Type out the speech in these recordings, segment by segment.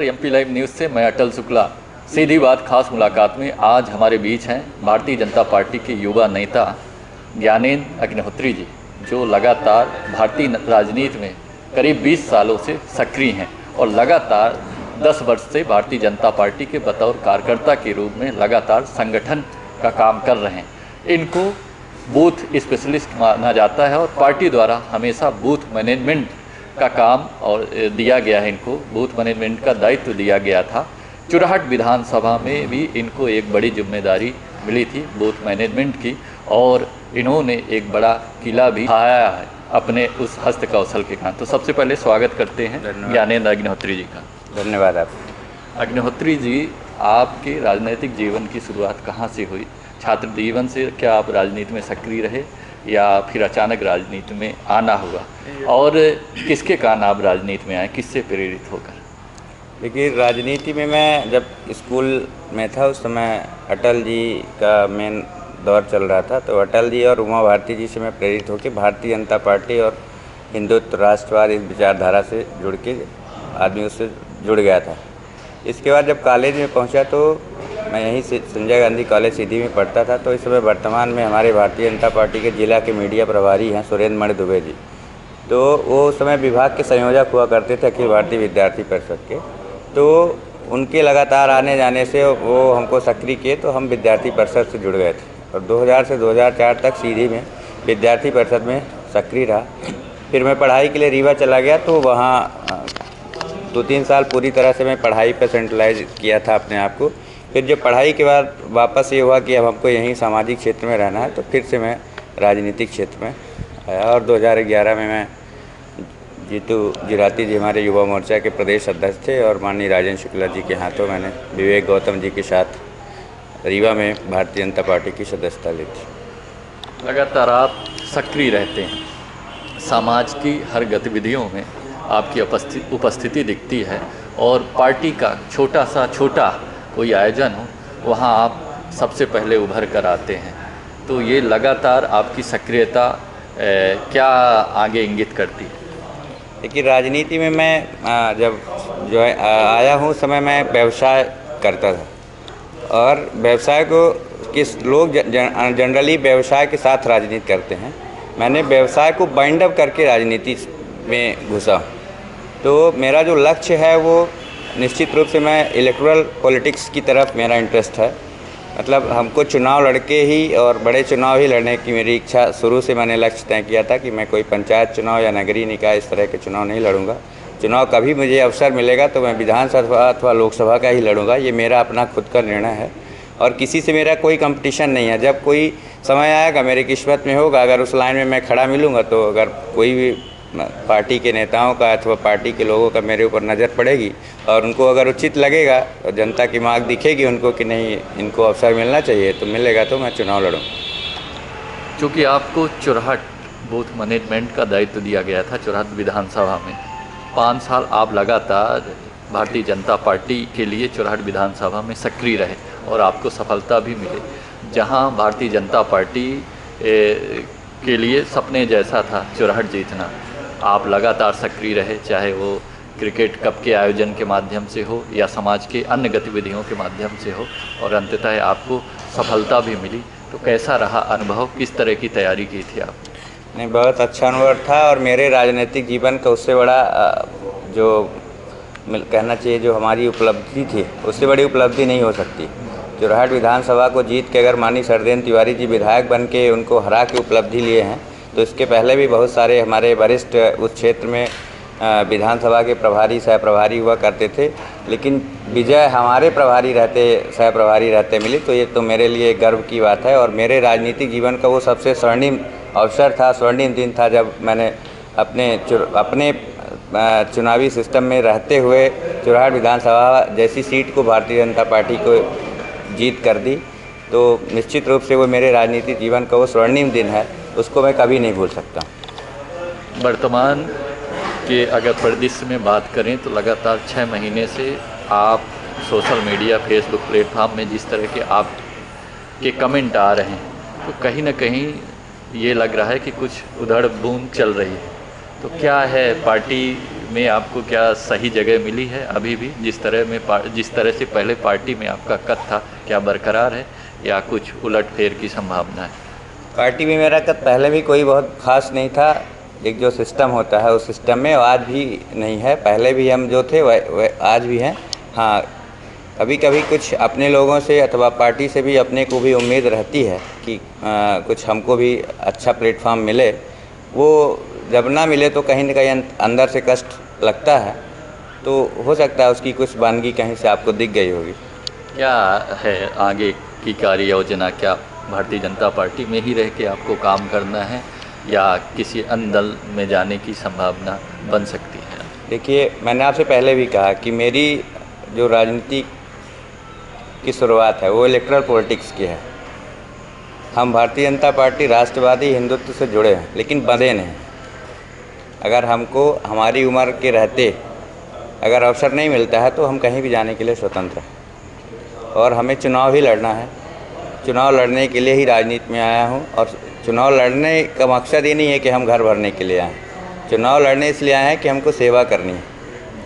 MP live news से मैं अटल शुक्ला। सीधी बात खास मुलाकात में आज हमारे बीच हैं भारतीय जनता पार्टी के युवा नेता ज्ञानेंद्र अग्निहोत्री जी, जो लगातार भारतीय राजनीति में करीब 20 सालों से सक्रिय हैं और लगातार 10 वर्ष से भारतीय जनता पार्टी के बतौर कार्यकर्ता के रूप में लगातार संगठन का काम कर रहे हैं। इनको बूथ स्पेशलिस्ट माना जाता है और पार्टी द्वारा हमेशा बूथ मैनेजमेंट का काम और दिया गया है। इनको बूथ मैनेजमेंट का दायित्व दिया गया था। चुराहट विधानसभा में भी इनको एक बड़ी जिम्मेदारी मिली थी बूथ मैनेजमेंट की, और इन्होंने एक बड़ा किला भी हाया है अपने उस हस्त कौशल के कारण। तो सबसे पहले स्वागत करते हैं ज्ञानेंद्र अग्निहोत्री जी का। धन्यवाद आप। अग्निहोत्री जी, आपके राजनीतिक जीवन की शुरुआत कहाँ से हुई? छात्र जीवन से क्या आप राजनीति में सक्रिय रहे या फिर अचानक राजनीति में आना हुआ, और किसके कारण आप राजनीति में आए, किससे प्रेरित होकर? देखिए, राजनीति में मैं जब स्कूल में था उस समय अटल जी का मेन दौर चल रहा था, तो अटल जी और उमा भारती जी से मैं प्रेरित होकर भारतीय जनता पार्टी और हिंदुत्व राष्ट्रवाद इस विचारधारा से जुड़ के आदमी उससे जुड़ गया था। इसके बाद जब कॉलेज में पहुंचा तो मैं यहीं से संजय गांधी कॉलेज सीधी में पढ़ता था। तो इस समय वर्तमान में हमारे भारतीय जनता पार्टी के जिला के मीडिया प्रभारी हैं सुरेंद्र मणि दुबे जी। तो वो उस समय विभाग के संयोजक हुआ करते थे अखिल भारतीय विद्यार्थी परिषद के। तो उनके लगातार आने जाने से वो हमको सक्रिय किए, तो हम विद्यार्थी परिषद से जुड़ गए थे और 2000 से 2004 तक सीधी में विद्यार्थी परिषद में सक्रिय रहा। फिर मैं पढ़ाई के लिए रीवा चला गया, तो वहाँ 2-3 साल पूरी तरह से मैं पढ़ाई पर सेंट्रलाइज किया था अपने आप को। फिर जब पढ़ाई के बाद वापस ये हुआ कि अब हमको यहीं सामाजिक क्षेत्र में रहना है, तो फिर से मैं राजनीतिक क्षेत्र में आया और 2011 में मैं जीतू जिराती जी हमारे युवा मोर्चा के प्रदेश अध्यक्ष थे और माननीय राजेंद्र शुक्ला जी के हाथों मैंने विवेक गौतम जी के साथ रीवा में भारतीय जनता पार्टी की सदस्यता ली थी। लगातार आप सक्रिय रहते हैं, समाज की हर गतिविधियों में आपकी उपस्थिति दिखती है, और पार्टी का छोटा कोई आयोजन हो वहाँ आप सबसे पहले उभर कर आते हैं। तो ये लगातार आपकी सक्रियता क्या आगे इंगित करती है? देखिए, राजनीति में मैं जब जो है आया हूँ उस समय मैं व्यवसाय करता था, और व्यवसाय को किस लोग जनरली व्यवसाय के साथ राजनीति करते हैं। मैंने व्यवसाय को बाइंड अप करके राजनीति में घुसा। तो मेरा जो लक्ष्य है वो निश्चित रूप से मैं इलेक्टोरल पॉलिटिक्स की तरफ मेरा इंटरेस्ट है। मतलब हमको चुनाव लड़के ही और बड़े चुनाव ही लड़ने की मेरी इच्छा शुरू से मैंने लक्ष्य तय किया था कि मैं कोई पंचायत चुनाव या नगरीय निकाय इस तरह के चुनाव नहीं लड़ूंगा। चुनाव कभी मुझे अवसर मिलेगा तो मैं विधानसभा अथवा लोकसभा का ही लड़ूंगा। ये मेरा अपना खुद का निर्णय है और किसी से मेरा कोई कंपटीशन नहीं है। जब कोई समय आएगा मेरी किस्मत में होगा, अगर उस लाइन में मैं खड़ा मिलूँगा, तो अगर कोई भी पार्टी के नेताओं का अथवा पार्टी के लोगों का मेरे ऊपर नज़र पड़ेगी और उनको अगर उचित लगेगा और जनता की मांग दिखेगी उनको कि नहीं इनको अवसर मिलना चाहिए, तो मिलेगा तो मैं चुनाव लड़ूँ। चूँकि आपको चुराहट बूथ मैनेजमेंट का दायित्व दिया गया था चुराहट विधानसभा में, 5 साल आप लगातार भारतीय जनता पार्टी के लिए चुराहट विधानसभा में सक्रिय रहे और आपको सफलता भी मिले। जहाँ भारतीय जनता पार्टी के लिए सपने जैसा था चुराहट जीतना, आप लगातार सक्रिय रहे, चाहे वो क्रिकेट कप के आयोजन के माध्यम से हो या समाज के अन्य गतिविधियों के माध्यम से हो, और अंततः आपको सफलता भी मिली। तो कैसा रहा अनुभव, किस तरह की तैयारी की थी आप? नहीं, बहुत अच्छा अनुभव था और मेरे राजनीतिक जीवन का उससे बड़ा जो कहना चाहिए जो हमारी उपलब्धि थी, उससे बड़ी उपलब्धि नहीं हो सकती। चुराहट विधानसभा को जीत के अगर माननीय सरदेन तिवारी जी विधायक बन के उनको हरा के उपलब्धि लिए हैं, तो इसके पहले भी बहुत सारे हमारे वरिष्ठ उस क्षेत्र में विधानसभा के प्रभारी सह प्रभारी हुआ करते थे, लेकिन विजय हमारे सह प्रभारी रहते मिली। तो ये तो मेरे लिए गर्व की बात है और मेरे राजनीतिक जीवन का वो सबसे स्वर्णिम अवसर था, स्वर्णिम दिन था जब मैंने अपने चुनावी सिस्टम में रहते हुए चुराहट विधानसभा जैसी सीट को भारतीय जनता पार्टी को जीत कर दी। तो निश्चित रूप से वो मेरे राजनीतिक जीवन का वो स्वर्णिम दिन है, उसको मैं कभी नहीं भूल सकता। वर्तमान के अगर परिदृश्य में बात करें तो लगातार 6 महीने से आप सोशल मीडिया फेसबुक प्लेटफॉर्म में जिस तरह के आप के कमेंट आ रहे हैं, तो कहीं ना कहीं ये लग रहा है कि कुछ उधड़ बूंद चल रही है। तो क्या है, पार्टी में आपको क्या सही जगह मिली है अभी भी? जिस तरह से पहले पार्टी में आपका कद था, क्या बरकरार है या कुछ उलटफेर की संभावना है? पार्टी में मेरा कद पहले भी कोई बहुत खास नहीं था। एक जो सिस्टम होता है उस सिस्टम में आज भी नहीं है। पहले भी हम जो थे वह आज भी हैं। हाँ, कभी कभी कुछ अपने लोगों से अथवा पार्टी से भी अपने को भी उम्मीद रहती है कि कुछ हमको भी अच्छा प्लेटफॉर्म मिले। वो जब ना मिले तो कहीं न कहीं अंदर से कष्ट लगता है। तो हो सकता है उसकी कुछ वानगी कहीं से आपको दिख गई होगी। क्या है आगे की कार्य योजना? क्या भारतीय जनता पार्टी में ही रह के आपको काम करना है या किसी अन्य दल में जाने की संभावना बन सकती है? देखिए, मैंने आपसे पहले भी कहा कि मेरी जो राजनीति की शुरुआत है वो इलेक्ट्रल पॉलिटिक्स की है। हम भारतीय जनता पार्टी राष्ट्रवादी हिंदुत्व से जुड़े हैं, लेकिन बंधे नहीं। अगर हमको हमारी उम्र के रहते अगर अवसर नहीं मिलता है तो हम कहीं भी जाने के लिए स्वतंत्र हैं और हमें चुनाव ही लड़ना है। चुनाव लड़ने के लिए ही राजनीति में आया हूँ और चुनाव लड़ने का मकसद ये नहीं है कि हम घर भरने के लिए आए। चुनाव लड़ने इसलिए आए हैं कि हमको सेवा करनी है।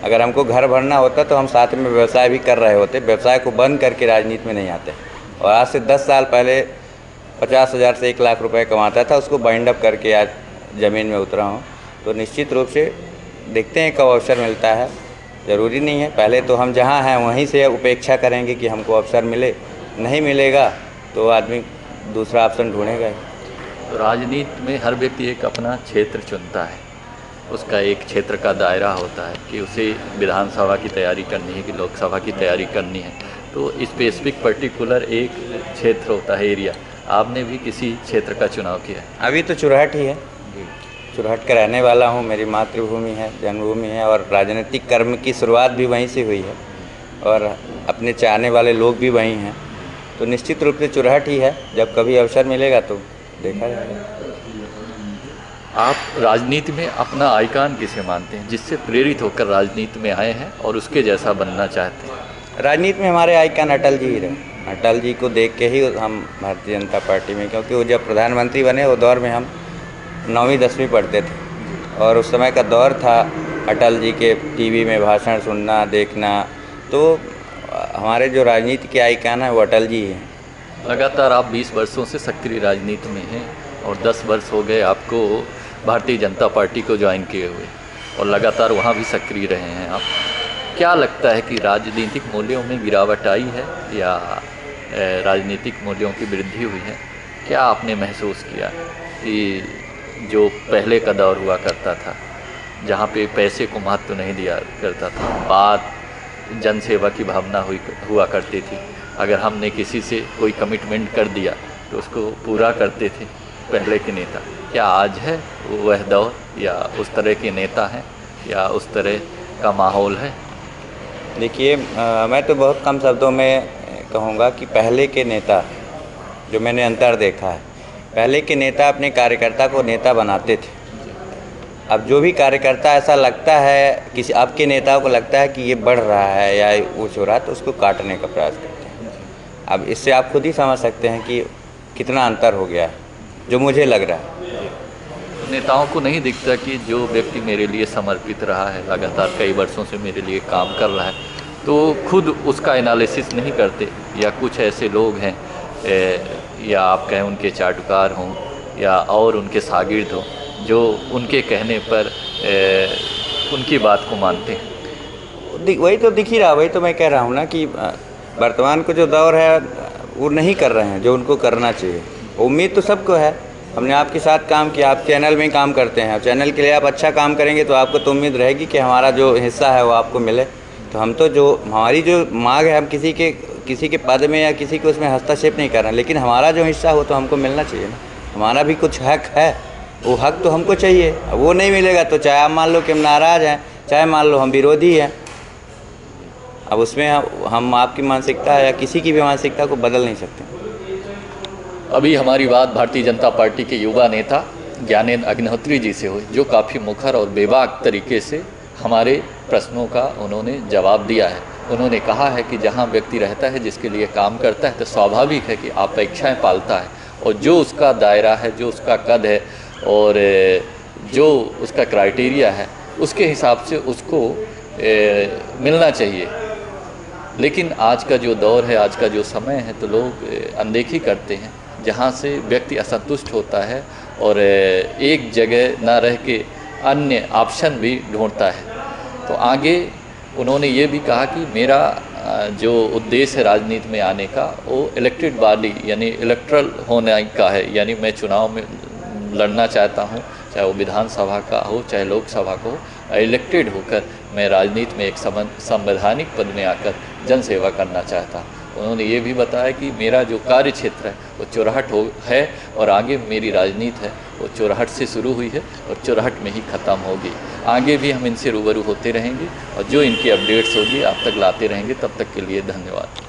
अगर हमको घर भरना होता तो हम साथ में व्यवसाय भी कर रहे होते। व्यवसाय को बंद करके राजनीति में नहीं आते। और आज से 10 साल पहले 50,000 से 1 लाख रुपए कमाता था, उसको बाइंड अप करके आज ज़मीन में उतरा हूँ। तो निश्चित रूप से देखते हैं कब अवसर मिलता है। ज़रूरी नहीं है, पहले तो हम जहाँ हैं वहीं से उपेक्षा करेंगे कि हमको अवसर मिले। नहीं मिलेगा तो आदमी दूसरा ऑप्शन ढूंढेगा ही। तो राजनीति में हर व्यक्ति एक अपना क्षेत्र चुनता है, उसका एक क्षेत्र का दायरा होता है कि उसे विधानसभा की तैयारी करनी है कि लोकसभा की तैयारी करनी है। तो स्पेसिफिक पर्टिकुलर एक क्षेत्र होता है, एरिया। आपने भी किसी क्षेत्र का चुनाव किया है? अभी तो चुरहट ही है। चुरहट का रहने वाला हूँ। मेरी मातृभूमि है, जन्मभूमि है और राजनीतिक कर्म की शुरुआत भी वहीं से हुई है और अपने चाहने वाले लोग भी वहीं हैं। तो निश्चित रूप से चुरहट ही है। जब कभी अवसर मिलेगा तो देखा जाएगा। आप राजनीति में अपना आइकॉन किसे मानते हैं, जिससे प्रेरित होकर राजनीति में आए हैं और उसके जैसा बनना चाहते हैं? राजनीति में हमारे आइकॉन अटल जी ही रहे। अटल जी को देख के ही हम भारतीय जनता पार्टी में, क्योंकि वो जब प्रधानमंत्री बने वो दौर में हम 9वीं 10वीं पढ़ते थे और उस समय का दौर था अटल जी के टीवी में भाषण सुनना देखना। तो हमारे जो राजनीति के आइकॉन है वो अटल जी ही हैं। लगातार आप 20 वर्षों से सक्रिय राजनीति में हैं और 10 वर्ष हो गए आपको भारतीय जनता पार्टी को ज्वाइन किए हुए और लगातार वहाँ भी सक्रिय रहे हैं आप। क्या लगता है कि राजनीतिक मूल्यों में गिरावट आई है या राजनीतिक मूल्यों की वृद्धि हुई है? क्या आपने महसूस किया कि जो पहले का दौर हुआ करता था, जहाँ पे पैसे को महत्व नहीं दिया करता था, बात जनसेवा की भावना हुआ करती थी, अगर हमने किसी से कोई कमिटमेंट कर दिया तो उसको पूरा करते थे पहले के नेता, क्या आज है वह दौर या उस तरह के नेता हैं या उस तरह का माहौल है? देखिए, मैं तो बहुत कम शब्दों में कहूँगा कि पहले के नेता, जो मैंने अंतर देखा है, पहले के नेता अपने कार्यकर्ता को नेता बनाते थे। अब जो भी कार्यकर्ता ऐसा लगता है, किसी आपके नेताओं को लगता है कि ये बढ़ रहा है या ऊँच हो रहा है, तो उसको काटने का प्रयास करते हैं। अब इससे आप खुद ही समझ सकते हैं कि कितना अंतर हो गया है, जो मुझे लग रहा है। नेताओं को नहीं दिखता कि जो व्यक्ति मेरे लिए समर्पित रहा है, लगातार कई वर्षों से मेरे लिए काम कर रहा है, तो खुद उसका एनालिसिस नहीं करते। या कुछ ऐसे लोग हैं या आप कहें उनके चाटुकार हों या और उनके शागिर्द हों, जो उनके कहने पर उनकी बात को मानते हैं। वही तो दिख ही रहा, वही तो मैं कह रहा हूँ ना कि वर्तमान को जो दौर है वो नहीं कर रहे हैं जो उनको करना चाहिए। उम्मीद तो सबको है। हमने आपके साथ काम किया, आप चैनल में काम करते हैं, चैनल के लिए आप अच्छा काम करेंगे तो आपको तो उम्मीद रहेगी कि हमारा जो हिस्सा है वो आपको मिले। तो हम तो जो हमारी जो मांग है, हम किसी के पद में या किसी के उसमें हस्तक्षेप नहीं कर रहे हैं, लेकिन हमारा जो हिस्सा हो तो हमको मिलना चाहिए ना। हमारा भी कुछ हक है, वो हक तो हमको चाहिए। वो नहीं मिलेगा तो चाहे आप मान लो कि हम नाराज़ हैं, चाहे मान लो हम विरोधी हैं, अब उसमें हम आपकी मानसिकता या किसी की भी मानसिकता को बदल नहीं सकते। अभी हमारी बात भारतीय जनता पार्टी के युवा नेता ज्ञानेंद्र अग्निहोत्री जी से हुई, जो काफ़ी मुखर और बेबाक तरीके से हमारे प्रश्नों का उन्होंने जवाब दिया है। उन्होंने कहा है कि जहां व्यक्ति रहता है, जिसके लिए काम करता है, तो स्वाभाविक है कि अपेक्षाएं पालता है और जो उसका दायरा है, जो उसका कद है और जो उसका क्राइटेरिया है, उसके हिसाब से उसको मिलना चाहिए। लेकिन आज का जो दौर है, आज का जो समय है, तो लोग अनदेखी करते हैं, जहाँ से व्यक्ति असंतुष्ट होता है और एक जगह ना रह के अन्य ऑप्शन भी ढूंढता है। तो आगे उन्होंने ये भी कहा कि मेरा जो उद्देश्य है राजनीति में आने का, वो इलेक्टेड बॉडी यानी इलेक्ट्रल होने का है, यानी मैं चुनाव में लड़ना चाहता हूँ, चाहे वो विधानसभा का हो चाहे लोकसभा का हो, इलेक्टेड होकर मैं राजनीति में एक संवैधानिक पद में आकर जन सेवा करना चाहता हूँ। उन्होंने ये भी बताया कि मेरा जो कार्य क्षेत्र है वो चौराहट है और आगे मेरी राजनीति है वो चौराहट से शुरू हुई है और चौराहट में ही ख़त्म होगी। आगे भी हम इनसे रूबरू होते रहेंगे और जो इनकी अपडेट्स होगी आप तक लाते रहेंगे। तब तक के लिए धन्यवाद।